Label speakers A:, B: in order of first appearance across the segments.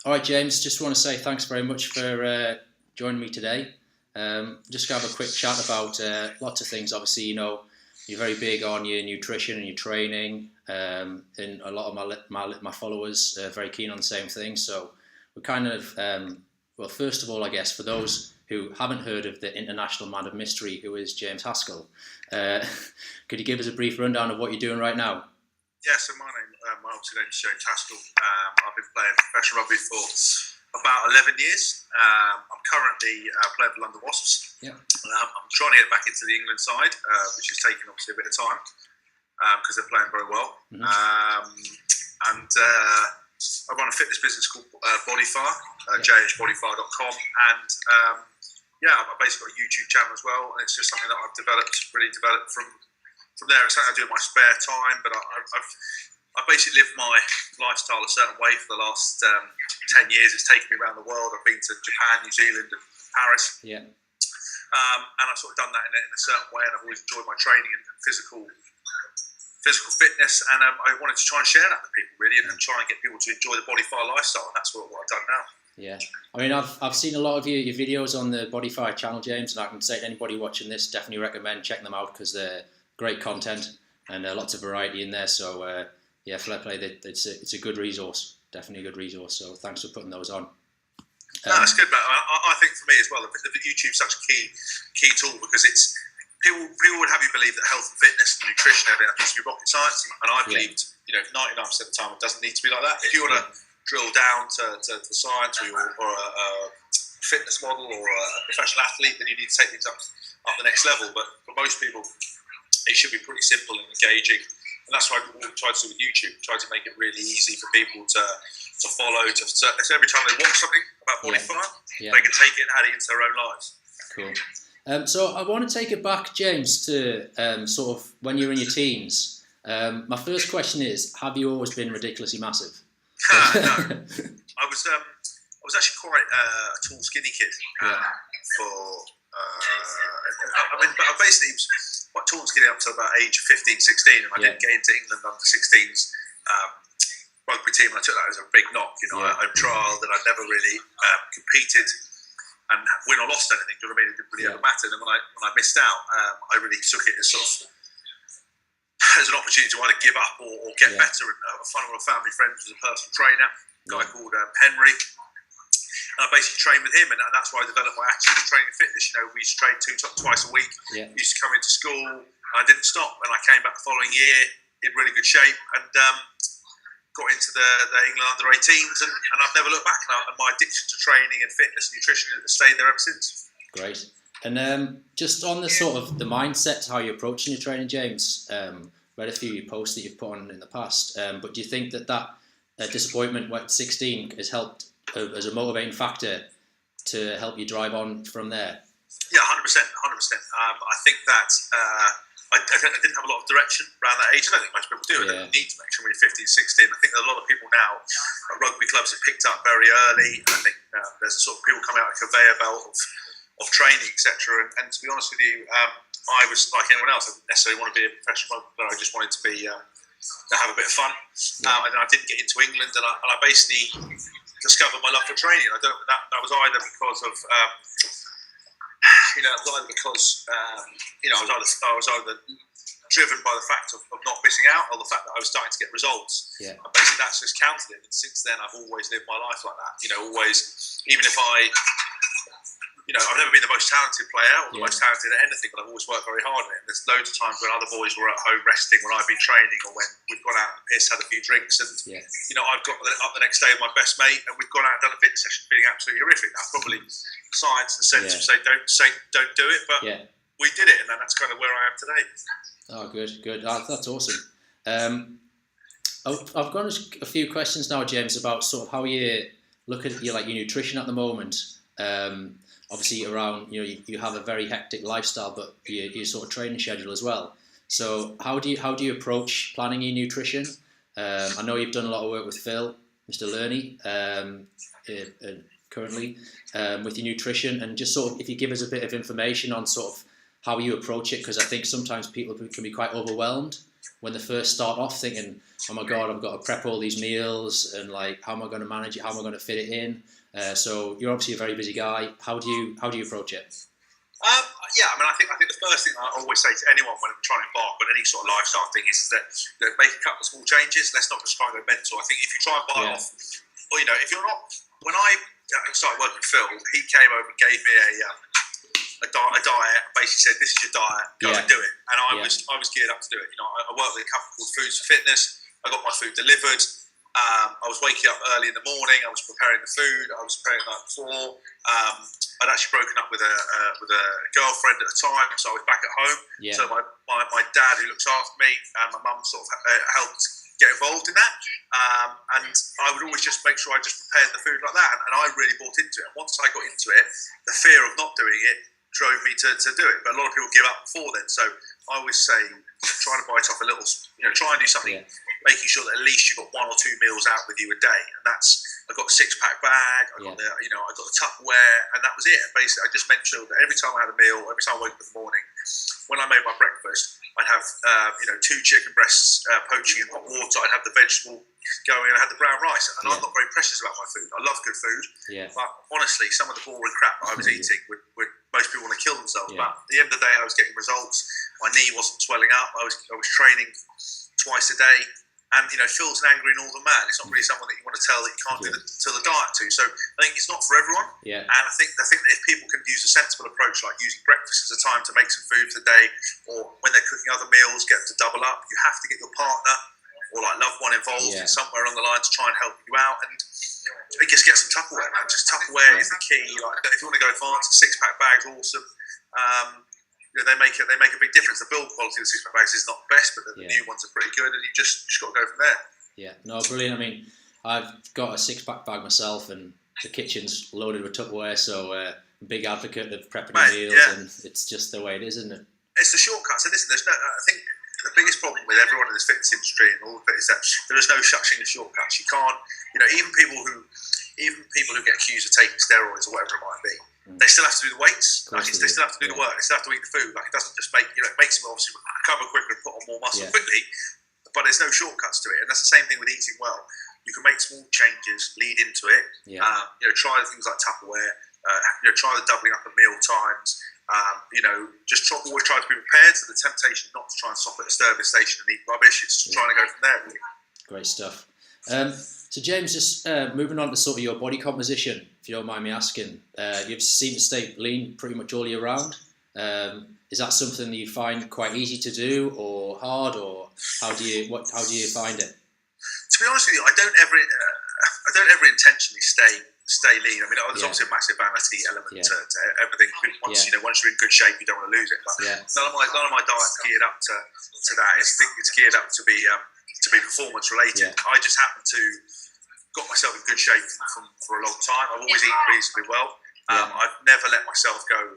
A: All right, James, just want to say thanks very much for joining me today. Just going to have a quick chat about lots of things. Obviously, you're very big on your nutrition and your training, and a lot of my followers are very keen on the same thing. So we're kind of, well, first of all, I guess, for those who haven't heard of the international man of mystery, who is James Haskell, could you give us a brief rundown of what you're doing right now?
B: Yeah, so my obviously name is James Haskell. I've been playing professional rugby for about 11 years. I'm currently playing for London Wasps.
A: Yeah.
B: I'm trying to get back into the England side, which is taking obviously a bit of time because they're playing very well.
A: Mm-hmm.
B: And I run a fitness business called Bodyfire, jhbodyfire.com, and I've basically got a YouTube channel as well, and it's just something that I've really developed from there. It's something I do in my spare time, but I've basically lived my lifestyle a certain way for the last 10 years. It's taken me around the world. I've been to Japan, New Zealand, and Paris.
A: Yeah.
B: And I've sort of done that in a certain way, and I've always enjoyed my training and physical fitness, and I wanted to try and share that with people, really, and try and get people to enjoy the Bodyfire lifestyle, and that's what I've done now.
A: Yeah, I mean, I've seen a lot of your videos on the Bodyfire channel, James, and I can say to anybody watching this, definitely recommend checking them out because they're great content and lots of variety in there. So fair play. It's a good resource, definitely a good resource. So thanks for putting those on.
B: No, that's good, man. I think for me as well, the YouTube's such a key tool because it's people would have you believe that health and fitness and nutrition and everything has to be rocket science, and I believed 99% of the time it doesn't need to be like that. If you want to drill down to the science or a fitness model or a professional athlete, then you need to take things up the next level. But for most people, it should be pretty simple and engaging, and that's what I try to do with YouTube. Try to make it really easy for people to follow. So every time they watch something about Bodyfire, they can take it and add it into their own lives.
A: Cool. So I want to take it back, James, to sort of when you're in your teens. My first question is: have you always been ridiculously massive?
B: No, I was actually quite a tall, skinny kid but I basically was quite tall and skinny up to about age 15, 16, and I didn't get into England under 16s rugby team, and I took that as a big knock. I trialled and I never really competed and win or lost anything. Do you know what I mean? It didn't really ever matter. And when I missed out, I really took it as sort of as an opportunity to either give up or get better. And a one of my family friends was a personal trainer, a guy called Henry. And I basically trained with him, and that's why I developed my attitude to training and fitness. We used to train twice a week. Yeah. We used to come into school, and I didn't stop. And I came back the following year in really good shape, and got into the England under-18s, and I've never looked back. And my addiction to training and fitness and nutrition has stayed there ever since.
A: Great. And just on the sort of the mindset, how you're approaching your training, James, read a few of your posts that you've put on in the past, but do you think that disappointment at 16 has helped as a motivating factor to help you drive on from there?
B: Yeah, 100%. I think that I didn't have a lot of direction around that age. I don't think most people do. I don't need direction when you're 15, 16. I think that a lot of people now at rugby clubs have picked up very early. I think there's sort of people coming out of a conveyor belt of training, etc. And to be honest with you, I was like anyone else. I didn't necessarily want to be a professional rugby player. I just wanted to have a bit of fun. And then I didn't get into England, and I basically discovered my love for training. That was either because of I was either driven by the fact of not missing out, or the fact that I was starting to get results. Yeah. And basically that's just counted it. And since then I've always lived my life like that. Always, even if I've never been the most talented player or the most talented at anything, but I've always worked very hard at it. And there's loads of times when other boys were at home resting when I've been training, or when we've gone out and pissed, had a few drinks, and I've got up the next day with my best mate, and we've gone out and done a fitness session, feeling absolutely horrific. That's probably science and sense would say don't do it, but we did it, and that's kind of where I am today.
A: Oh, good. That's awesome. I've got a few questions now, James, about sort of how you look at your nutrition at the moment. Obviously, around you have a very hectic lifestyle, but your sort of training schedule as well. So how do you approach planning your nutrition? I know you've done a lot of work with Phil, Mr. Lerney, currently with your nutrition, and just sort of if you give us a bit of information on sort of how you approach it, because I think sometimes people can be quite overwhelmed when they first start off, thinking, "Oh my God, I've got to prep all these meals, and like, how am I going to manage it? How am I going to fit it in?" So you're obviously a very busy guy. How do you approach it?
B: Yeah, I mean, I think the first thing I always say to anyone when I'm trying to embark on any sort of lifestyle thing is that make a couple of small changes. Let's not just try and go mental. I think if you try and bite off, or if you're not. When I started working with Phil, he came over and gave me a diet. Basically said, "This is your diet. Go and do it." And I was geared up to do it. I worked with a company called Foods for Fitness. I got my food delivered. I was waking up early in the morning. I was preparing the food. I was preparing the night before. I'd actually broken up with a girlfriend at the time, so I was back at home. Yeah. So my dad, who looks after me, and my mum sort of helped get involved in that. And I would always just make sure I just prepared the food like that. And I really bought into it. And once I got into it, the fear of not doing it drove me to do it. But a lot of people give up before then. So I always say, trying to bite off a little, try and do something, making sure that at least you've got 1 or 2 meals out with you a day. And that's, I got a 6-pack bag, I got the Tupperware, and that was it. And basically, I just made sure that every time I had a meal, every time I woke up in the morning, when I made my breakfast, I'd have 2 chicken breasts poaching in hot water. I'd have the vegetable going, and I had the brown rice. And I'm not very precious about my food. I love good food, but honestly, some of the boring crap that I was eating would most people want to kill themselves. But at the end of the day, I was getting results. My knee wasn't swelling up. I was training twice a day. And Phil's an angry northern man. It's not really someone that you want to tell that you can't do the diet to. So I think it's not for everyone. Yeah. And I think that if people can use a sensible approach, like using breakfast as a time to make some food for the day, or when they're cooking other meals, get them to double up. You have to get your partner or like loved one involved in somewhere along the line to try and help you out. And just get some Tupperware, man. Just Tupperware is the key. Like, if you want to go advanced, a 6-pack bag's awesome. They make a big difference. The build quality of the 6-pack bags is not the best, but the new ones are pretty good, and you just got to go from there.
A: Yeah, no, brilliant. I mean, I've got a 6-pack bag myself, and the kitchen's loaded with Tupperware, so I'm a big advocate of prepping meals, and it's just the way it is, isn't it?
B: It's the shortcut. So listen, I think the biggest problem with everyone in this fitness industry and all of it is that there is no such thing as shortcuts. You can't, even people who get accused of taking steroids or whatever it might be. They still have to do the weights. They still have to do the work. They still have to eat the food. Like, it doesn't just make it makes them obviously recover quicker and put on more muscle quickly. But there's no shortcuts to it, and that's the same thing with eating well. You can make small changes, lead into it. Try things like Tupperware. Try the doubling up of meal times. Just always try to be prepared. So the temptation not to try and stop at a service station and eat rubbish. It's trying to go from there. Really.
A: Great stuff. So James, just moving on to sort of your body composition, if you don't mind me asking, you seem to stay lean pretty much all year round. Is that something that you find quite easy to do, or hard, or how do you find it?
B: To be honest with you, I don't ever intentionally stay lean. I mean, there's obviously a massive vanity element to everything. Once you're in good shape, you don't want to lose it. But none of my diet's geared up to that. It's geared up to be performance related. I just happen to got myself in good shape for a long time. I've always eaten reasonably well. I've never let myself go.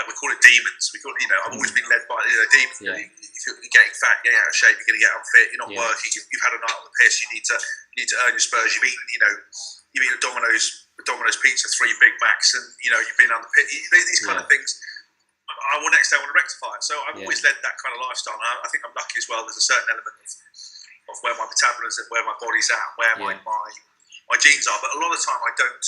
B: We call it demons. I've always been led by demons. If you're getting fat, getting out of shape, you're going to get unfit. You're not working. You've had a night on the piss. You need to earn your spurs. You've eaten a Domino's pizza, 3 Big Macs, and you've been on the pit. These kind of things. Next day I want to rectify it. So I've always led that kind of lifestyle. And I think I'm lucky as well. There's a certain element of where my metabolism, where my body's at, where my genes are. But a lot of the time I don't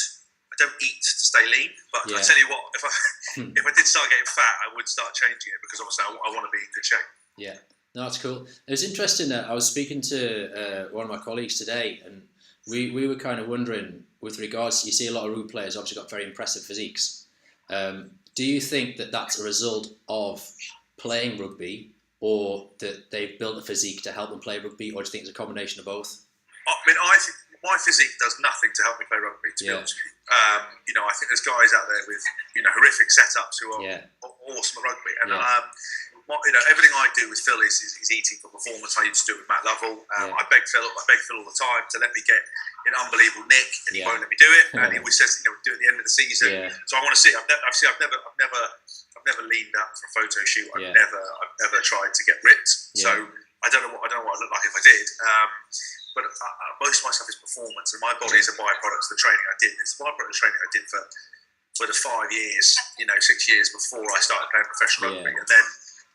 B: eat to stay lean. But I tell you what, if I did start getting fat, I would start changing it, because obviously I want to be in good shape. Yeah,
A: no, that's cool. It was interesting that I was speaking to one of my colleagues today, and we were kind of wondering, with regards, you see a lot of rugby players obviously got very impressive physiques. Do you think that that's a result of playing rugby, or that they've built a physique to help them play rugby, or do you think it's a combination of both?
B: I mean, I think my physique does nothing to help me play rugby, to be honest with you. I think there's guys out there with horrific setups who are awesome at rugby, and everything I do with Phil is eating for performance. I used to do it with Matt Lovell. I beg Phil all the time to let me get an unbelievable nick, and he won't let me do it. And he always says, do it at the end of the season. So I want to see. I've never leaned up for a photo shoot. I've never tried to get ripped. So I don't know what I look like if I did. But most of my stuff is performance, and my body is a byproduct of the training I did. It's a byproduct of the training I did for the 5 years, 6 years before I started playing professional rugby. And then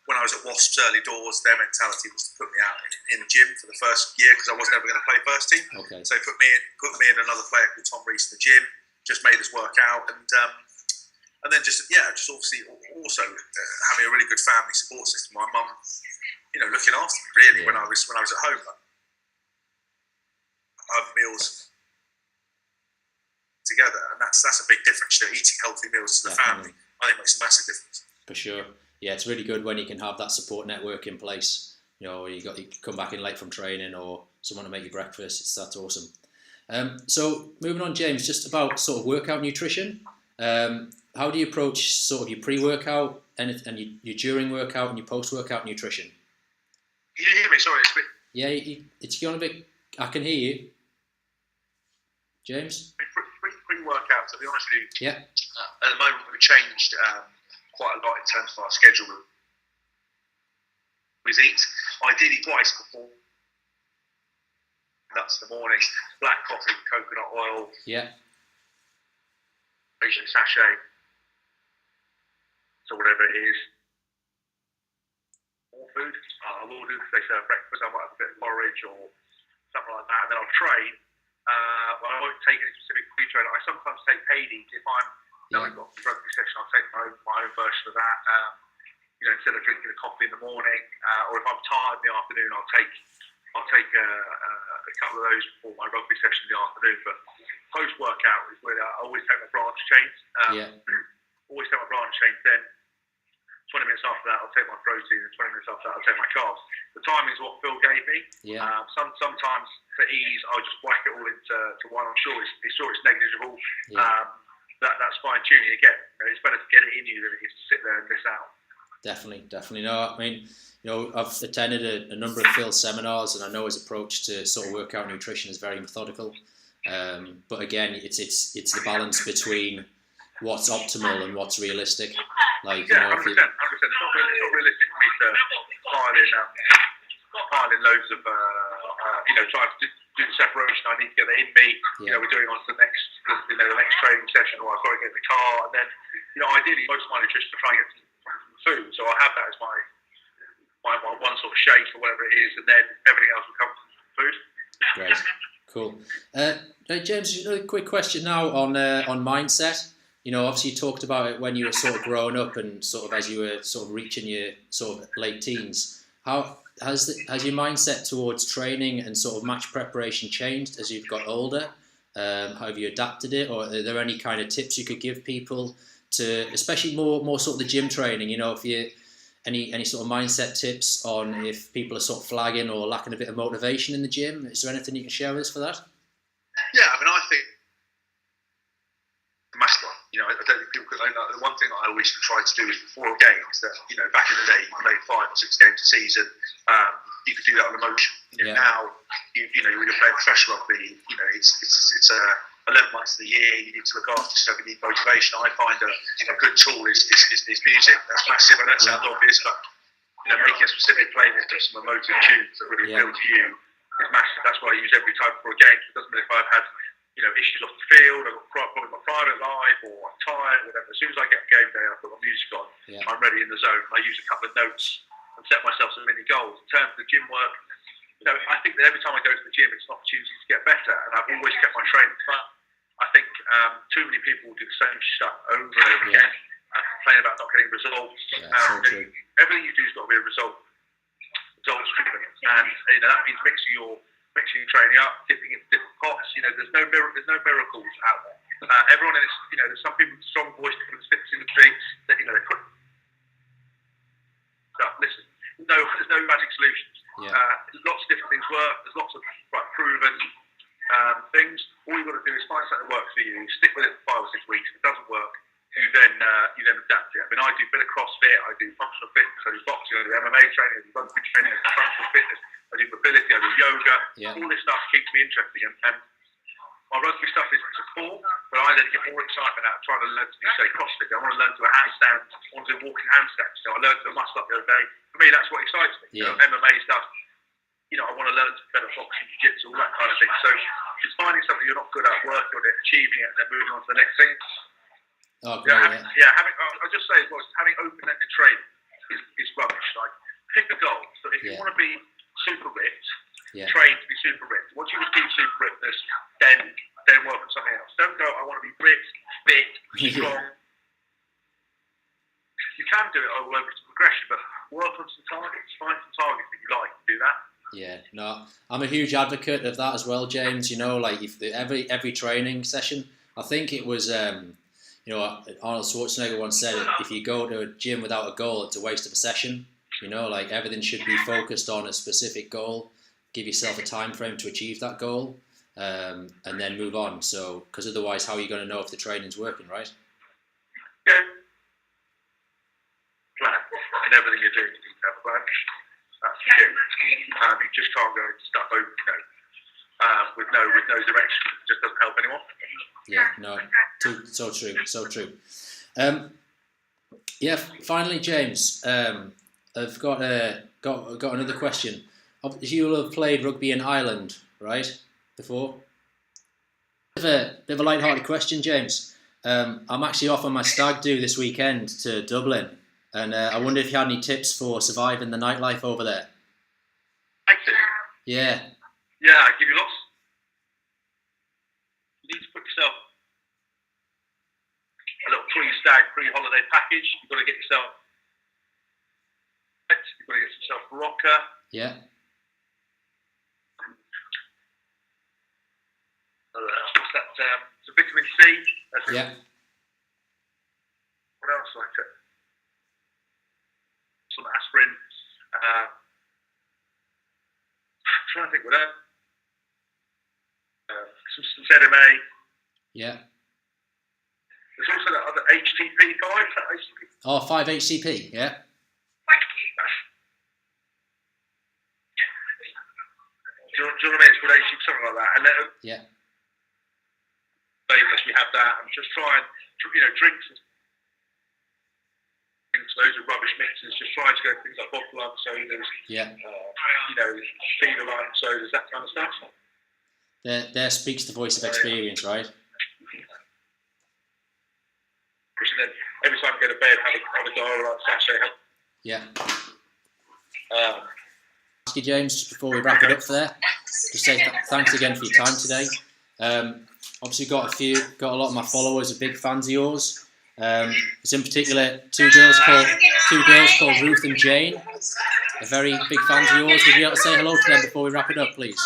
B: when I was at Wasps early doors, their mentality was to put me out in the gym for the first year because I wasn't ever going to play first team.
A: Okay.
B: So put me in another player called Tom Rees in the gym, just made us work out, and then just obviously also having a really good family support system. My mum, looking after me really when I was at home. Meals together, and that's a big difference. Eating healthy meals to the family, I think, makes a massive difference.
A: For sure. Yeah, it's really good when you can have that support network in place. You come back in late from training, or someone to make you breakfast. That's awesome. So moving on, James, just about sort of workout nutrition. How do you approach sort of your pre-workout and your during workout and your post-workout nutrition?
B: Can you hear me? Sorry, it's a bit...
A: Yeah, it's going a bit. I can hear you, James.
B: Pre-workout, to be honest with you.
A: Yeah.
B: At the moment, we've changed quite a lot in terms of our schedule with Physique. Ideally twice before. Nuts in the morning, black coffee, coconut oil.
A: Yeah.
B: Asian sachet. So whatever it is. More food. I will do, if they serve breakfast, I might have a bit of porridge or something like that. And then I'll train. Well, I won't take any specific pre-train. I sometimes take paid eat. If I've got a rugby session, I'll take my own version of that. Instead of drinking a coffee in the morning, or if I'm tired in the afternoon, I'll take a couple of those before my rugby session in the afternoon. But post-workout is where I always take my branch chains. Always take my branch chains. Then 20 minutes after that, I'll take my protein, and 20 minutes after that, I'll take my carbs. The timing is what Phil gave me.
A: Yeah.
B: Sometimes for ease, I'll just whack it all into one. I'm sure it's negligible. Yeah. That's fine tuning. Again, it's better to get it in you than it is to sit there and miss out.
A: Definitely. No, I mean, I've attended a number of Phil's seminars, and I know his approach to sort of workout nutrition is very methodical. But again, it's the balance between what's optimal and what's realistic. Like,
B: 100%. It's not realistic for me to pile in loads of try to do the separation. I need to get that in me.
A: Yeah.
B: We're doing on to the next training session, or I've got to get in the car, and then ideally most of my nutrition to try and get some food. So I'll have that as my one sort of shake or whatever it is, and then everything else will come from food.
A: Great, cool. James, a quick question now on mindset. Obviously you talked about it when you were sort of growing up and sort of as you were sort of reaching your sort of late teens. How has your mindset towards training and sort of match preparation changed as you've got older? Have you adapted it, or are there any kind of tips you could give people to, especially more sort of the gym training? If you any sort of mindset tips on if people are sort of flagging or lacking a bit of motivation in the gym? Is there anything you can share with us for that?
B: Yeah, I mean, I think the massive one. I don't think people could. The one thing that I always try to do is before a game is that back in the day you played 5 or 6 games a season. You could do that on emotion. Now you would have played professional rugby. It's 11 months of the year. You need to look after yourself. You need motivation. I find a good tool is music. That's massive. I know it sounds obvious, but making a specific playlist of some emotive tunes that really appeal to you is massive. That's what I use every time for a game. It doesn't matter if I've had issues off the field, I've got problems with my private life, or I'm tired, whatever. As soon as I get game day, I put my music on. Yeah. I'm ready in the zone. I use a couple of notes and set myself some mini goals. In terms of the gym work, I think that every time I go to the gym, it's an opportunity to get better, and I've always kept my training fun. I think too many people do the same stuff over and over again and complain about not getting results. Everything you do has got to be a results driven, and that means mixing your training up, dipping into different pots. There's no miracles out there. Everyone is, there's some people with strong voice that sticks in the tree that they put stuff. Listen, there's no magic solutions. Lots of different things work. There's lots of proven things. All you've got to do is find something that works for you. Stick with it for 5 or 6 weeks. If it doesn't work, you then adapt it. I mean, I do a bit of CrossFit. I do functional fitness. I do boxing. I do MMA training. I do rugby training. I do functional fitness. I do mobility, I do yoga. All this stuff keeps me interesting, and my rugby stuff is a core, but I then get more excitement out of trying to learn to do, say, CrossFit. I want to learn to do a handstand. I want to do walking handstands. I learned to muscle up the other day. For me, that's what excites me. MMA stuff. I want to learn to better boxing, jiu-jitsu, all that kind of thing. So it's finding something you're not good at, working on it, achieving it, and then moving on to the next thing.
A: Oh, great,
B: I'll just say as well, having open-ended training. is rubbish. Like, pick a goal. So if you want to be super ripped, train to be super ripped. Once you achieve super rippedness, then work on something else. Don't go, I want to be ripped, fit, strong. You can do it all over to progression, but work on some targets. Find some targets that you like and do that.
A: Yeah, no, I'm a huge advocate of that as well, James. You know, like if every training session, I think it was, you know, Arnold Schwarzenegger once said, if you go to a gym without a goal, it's a waste of a session. You know, like everything should be focused on a specific goal. Give yourself a time frame to achieve that goal, and then move on. So, because otherwise, how are you going to know if the training's working, right?
B: Yeah. Plan. In everything you're doing, you need to have a plan. That's the key. You just can't go into stuff with no direction. It just doesn't help anyone.
A: Yeah, no, so true. Yeah, finally, James, I've got another question. You'll have played rugby in Ireland, right? Before. Bit of a light-hearted question, James. I'm actually off on my stag do this weekend to Dublin, and I wonder if you had any tips for surviving the nightlife over there.
B: Thank you.
A: Yeah.
B: Yeah, I give you lots. You need to put yourself a little pre-stag, pre-holiday package. You've got to get yourself. You've got to get yourself a rocker.
A: Yeah.
B: What's that? It's a vitamin C.
A: Yeah.
B: What else like it? Some aspirin. I'm trying to think what else. Some ZMA.
A: Yeah.
B: There's also that other HTP5.
A: Oh, 5-HCP, yeah.
B: Do you know what I mean? It's called HTP, something like that. And then,
A: yeah.
B: You have that, and just try and, drinks. Those are rubbish mixes. Just try to go things like bottle lime sodas.
A: Yeah.
B: Feeder lime sodas, that kind of stuff.
A: There speaks the voice of experience, right?
B: And then every time you go to bed, have a dial like sachet.
A: Yeah. Ask you, James, just before we wrap it up there, just say thanks again for your time today. Obviously, got a lot of my followers are big fans of yours. There's in particular two girls called Ruth and Jane, are very big fans of yours. Would you be able to say hello to them before we wrap it up, please?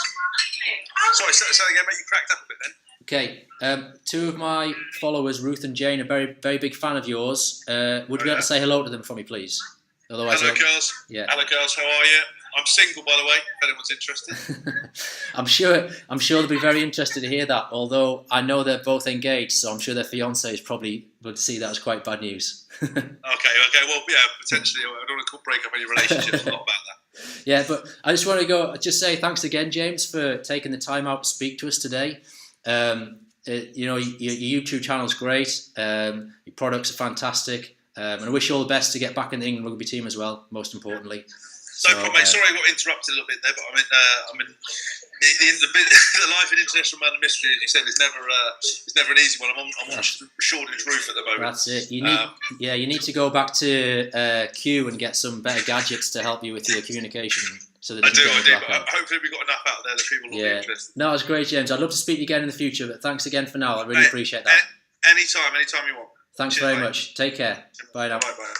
B: Sorry, say that again, mate. You cracked up a bit then.
A: Okay. Two of my followers, Ruth and Jane, are very, very big fan of yours. Would you be able to say hello to them for me, please? Otherwise,
B: hello, girls.
A: Yeah.
B: Hello, girls. How are you? I'm single, by the way, if anyone's interested.
A: I'm sure they'll be very interested to hear that, although I know they're both engaged, so I'm sure their fiancés probably would see that as quite bad news.
B: Okay, well, yeah, potentially. I don't want to break up any relationships, a lot about that.
A: Yeah, but I just want to just say thanks again, James, for taking the time out to speak to us today. Your YouTube channel is great, your products are fantastic, and I wish you all the best to get back in the England rugby team as well, most importantly.
B: No problem, mate. Sorry I got interrupted a little bit there, but the life in international man of mystery, as you said, is never an easy one. I'm on Shoreditch roof at the moment.
A: That's it. You need to go back to Q and get some better gadgets to help you with your communication. So that
B: I do. But hopefully we've got enough out there that people will be interested.
A: No, it's great, James. I'd love to speak to you again in the future, but thanks again for now. I really appreciate that.
B: Anytime you want.
A: Thanks very much. Take care. Bye now.
B: Bye.